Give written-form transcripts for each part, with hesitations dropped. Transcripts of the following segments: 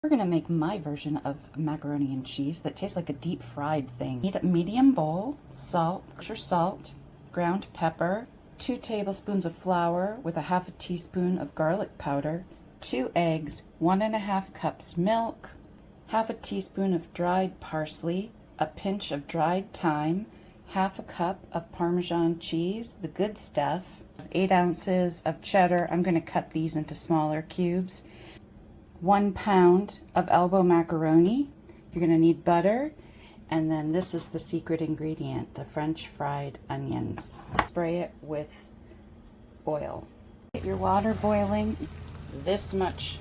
We're gonna make my version of macaroni and cheese that tastes like a deep fried thing. Need a medium bowl, salt, kosher salt, ground pepper, 2 tablespoons of flour with a half a teaspoon of garlic powder, 2 eggs, 1½ cups milk, half a teaspoon of dried parsley, a pinch of dried thyme, half a cup of Parmesan cheese, the good stuff, 8 ounces of cheddar. I'm going to cut these into smaller cubes. 1 pound of elbow macaroni. You're going to need butter. And then this is the secret ingredient, the French fried onions. Spray it with oil. Get your water boiling. This much,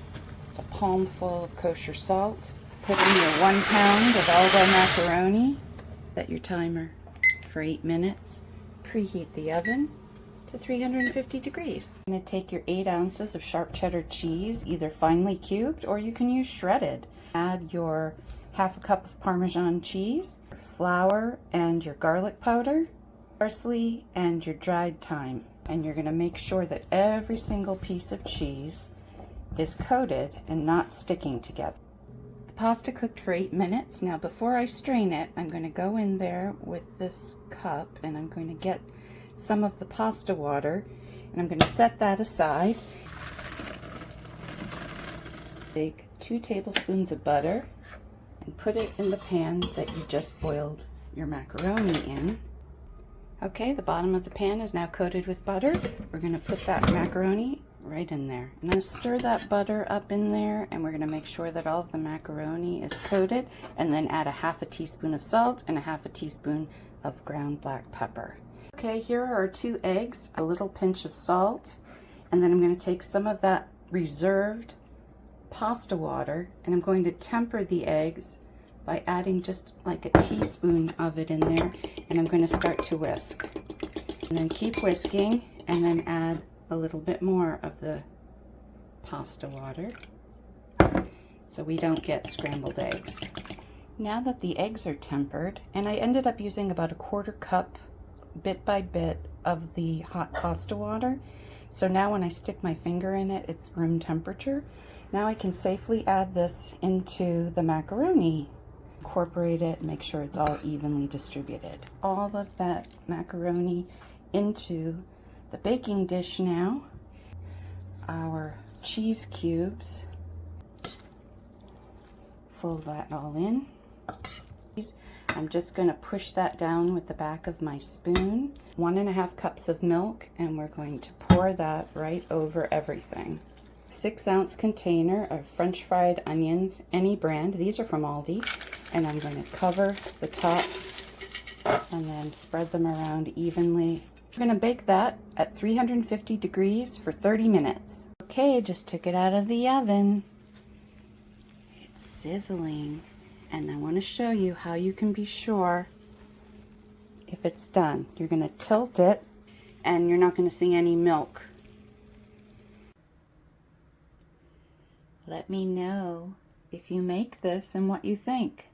it's a palmful of kosher salt. Put in your 1 pound of elbow macaroni. Set your timer for 8 minutes. Preheat the oven to 350 degrees. I'm going to take your 8 ounces of sharp cheddar cheese, either finely cubed or you can use shredded. Add your half a cup of Parmesan cheese, flour and your garlic powder, parsley and your dried thyme. And you're going to make sure that every single piece of cheese is coated and not sticking together. The pasta cooked for 8 minutes. Now before I strain it, I'm going to go in there with this cup and I'm going to get some of the pasta water and I'm going to set that aside. Take 2 tablespoons of butter and put it in the pan that you just boiled your macaroni in. Okay, the bottom of the pan is now coated with butter. We're going to put that macaroni right in there. And then stir that butter up in there and we're going to make sure that all of the macaroni is coated, and then add a half a teaspoon of salt and a half a teaspoon of ground black pepper. Okay, here are 2 eggs, a little pinch of salt, and then I'm going to take some of that reserved pasta water and I'm going to temper the eggs by adding just like a teaspoon of it in there, and I'm going to start to whisk. And then keep whisking and then add a little bit more of the pasta water so we don't get scrambled eggs. Now that the eggs are tempered, and I ended up using about a 1/4 cup bit by bit of the hot pasta water, so now when I stick my finger in it, it's room temperature. Now I can safely add this into the macaroni, incorporate it, make sure it's all evenly distributed. All of that macaroni into the baking dish now. Our cheese cubes, fold that all in. I'm just going to push that down with the back of my spoon. 1½ cups of milk, and we're going to pour that right over everything. 6-ounce container of French fried onions, any brand. These are from Aldi. And I'm going to cover the top and then spread them around evenly. We're going to bake that at 350 degrees for 30 minutes. Okay, just took it out of the oven. It's sizzling. And I want to show you how you can be sure if it's done. You're going to tilt it and you're not going to see any milk. Let me know if you make this and what you think.